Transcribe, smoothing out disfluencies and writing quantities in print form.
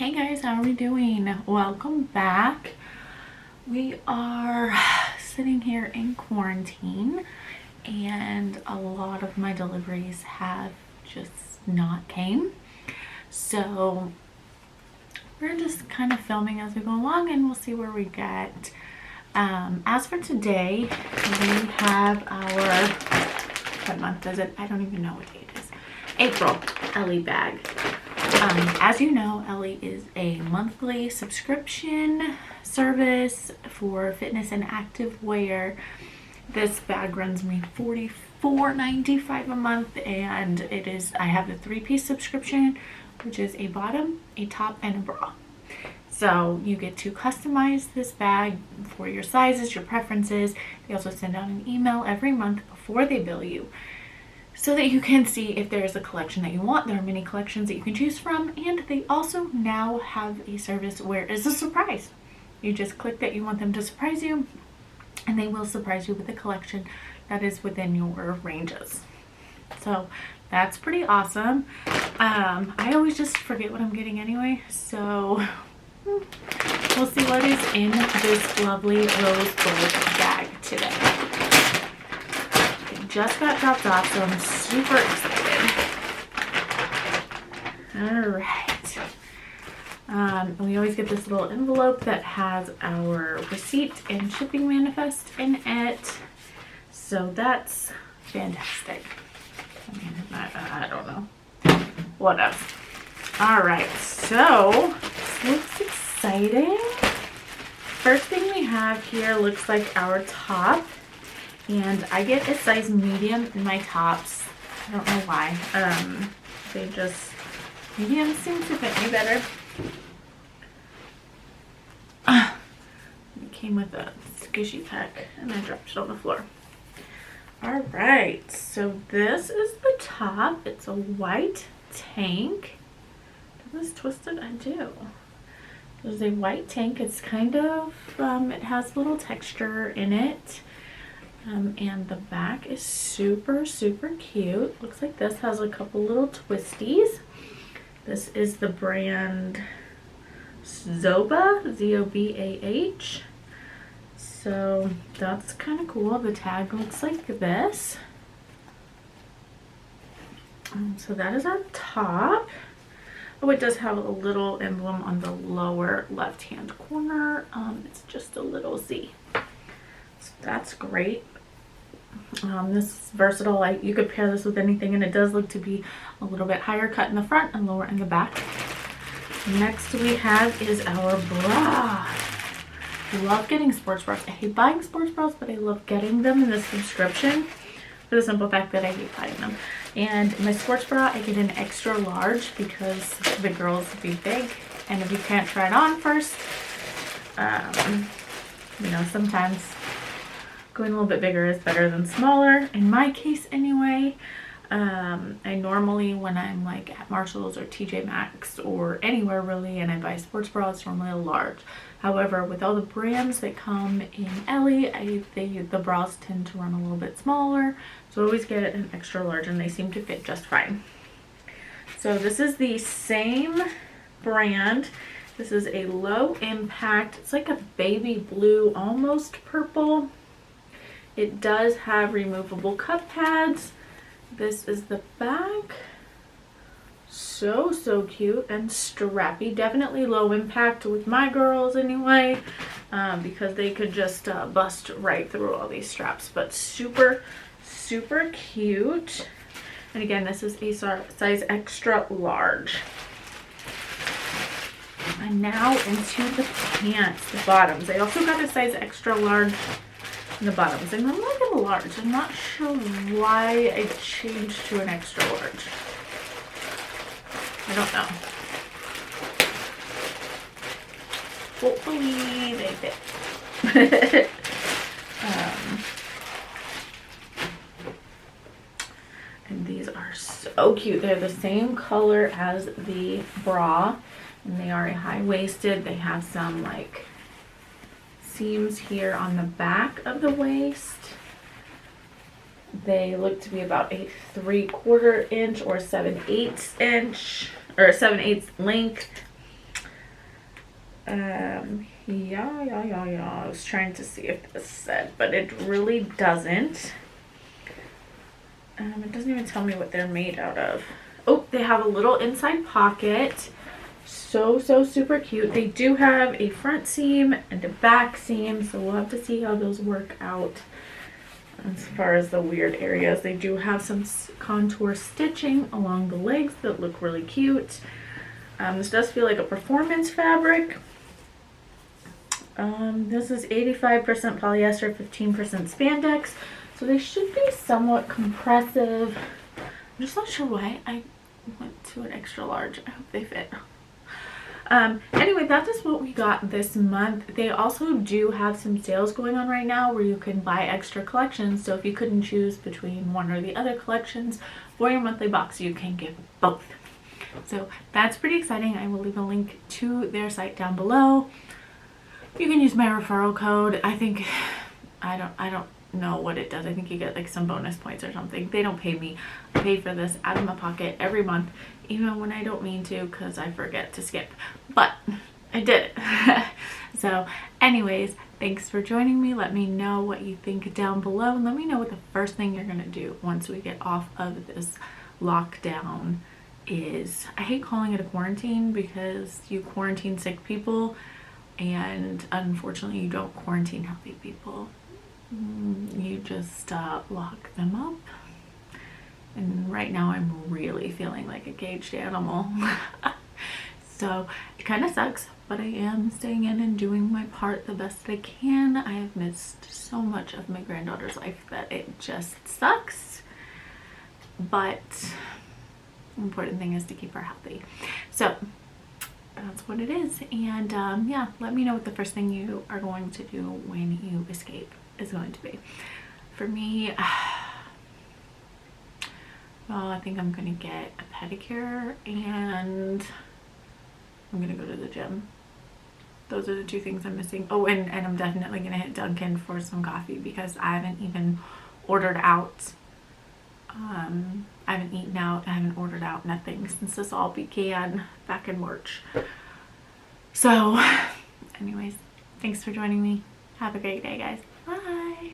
Hey guys, how are we doing? Welcome back. We are sitting here in quarantine and a lot of my deliveries have just not came. So we're just kind of filming as we go along and we'll see where we get. As for today, we have our, what month is it? I don't even know what date it is. April Ellie bag. As you know, Ellie is a monthly subscription service for fitness and activewear. This bag runs me $44.95 a month, and I have the 3-piece subscription, which is a bottom, a top, and a bra. So you get to customize this bag for your sizes, your preferences. They also send out an email every month before they bill you, so that you can see if there's a collection that you want. There are many collections that you can choose from, and they also now have a service where it's a surprise. You just click that you want them to surprise you, and they will surprise you with a collection that is within your ranges. So that's pretty awesome. I always just forget what I'm getting anyway, so we'll see what is in this lovely rose gold bag today. Just got dropped off, so I'm super excited. All right. We always get this little envelope that has our receipt and shipping manifest in it. So that's fantastic. I mean, I don't know. What else? All right, so this looks exciting. First thing we have here looks like our top. And I get a size medium in my tops. I don't know why. Medium seems to fit me better. It came with a squishy pack and I dropped it on the floor. All right, so this is the top. It's a white tank. Is this twisted? I do. There's a white tank. It's kind of, it has a little texture in it. And the back is super cute. Looks like this has a couple little twisties. This is the brand Zoba, Z-O-B-A-H. So that's kind of cool. The tag looks like this. So that is our top. Oh, it does have a little emblem on the lower left hand corner. It's just a little Z. So that's great. This is versatile. You could pair this with anything, and it does look to be a little bit higher cut in the front and lower in the back. Next we have is our bra. I love getting sports bras. I hate buying sports bras, but I love getting them in the subscription for the simple fact that I hate buying them. And my sports bra, I get an extra large because the girls be big, and if you can't try it on first, you know, sometimes going a little bit bigger is better than smaller. In my case anyway. I normally, when I'm like at Marshall's or TJ Maxx or anywhere really, and I buy sports bras, it's normally a large. However, with all the brands that come in Ellie, the bras tend to run a little bit smaller. So I always get an extra large, and they seem to fit just fine. So this is the same brand. This is a low impact. It's like a baby blue, almost purple. It does have removable cup pads. This is the back. So cute and strappy. Definitely low impact with my girls anyway, because they could just bust right through all these straps. But super cute. And again, this is a size extra large. And now into the pants, the bottoms. I also got a size extra large in the bottoms. I normally get a large. I'm not sure why I changed to an extra large. I don't know. Hopefully they fit. And these are so cute. They're the same color as the bra, and they are a high-waisted. They have some like seams here on the back of the waist. They look to be about a 3/4 inch or 7/8 inch or 7/8 length. I was trying to see if this said, but it really doesn't. It doesn't even tell me what they're made out of. Oh, they have a little inside pocket. So super cute. They do have a front seam and a back seam, so we'll have to see how those work out as far as the weird areas. They do have some contour stitching along the legs that look really cute. This does feel like a performance fabric. This is 85% polyester, 15% spandex, so they should be somewhat compressive. I'm just not sure why I went to an extra large. I hope they fit. Anyway, that is what we got this month. They also do have some sales going on right now where you can buy extra collections. So if you couldn't choose between one or the other collections for your monthly box, you can get both. So that's pretty exciting. I will leave a link to their site down below. You can use my referral code. I think, I don't know what it does. I think you get like some bonus points or something. They don't pay me. I pay for this out of my pocket every month, even when I don't mean to, because I forget to skip, but I did it. So anyways, thanks for joining me. Let me know what you think down below, and let me know what the first thing you're gonna do once we get off of this lockdown is. I hate calling it a quarantine because you quarantine sick people, and unfortunately you don't quarantine healthy people. You just lock them up. And right now I'm really feeling like a caged animal. So it kind of sucks, but I am staying in and doing my part the best I can. I have missed so much of my granddaughter's life that it just sucks. But the important thing is to keep her healthy. So that's what it is. And yeah, let me know what the first thing you are going to do when you escape is going to be. For me, well, I think I'm gonna get a pedicure and I'm gonna go to the gym. Those are the two things I'm missing. Oh, and I'm definitely gonna hit Dunkin' for some coffee because I haven't even ordered out. I haven't eaten out, I haven't ordered out, nothing since this all began back in March. So anyways, thanks for joining me. Have a great day, guys.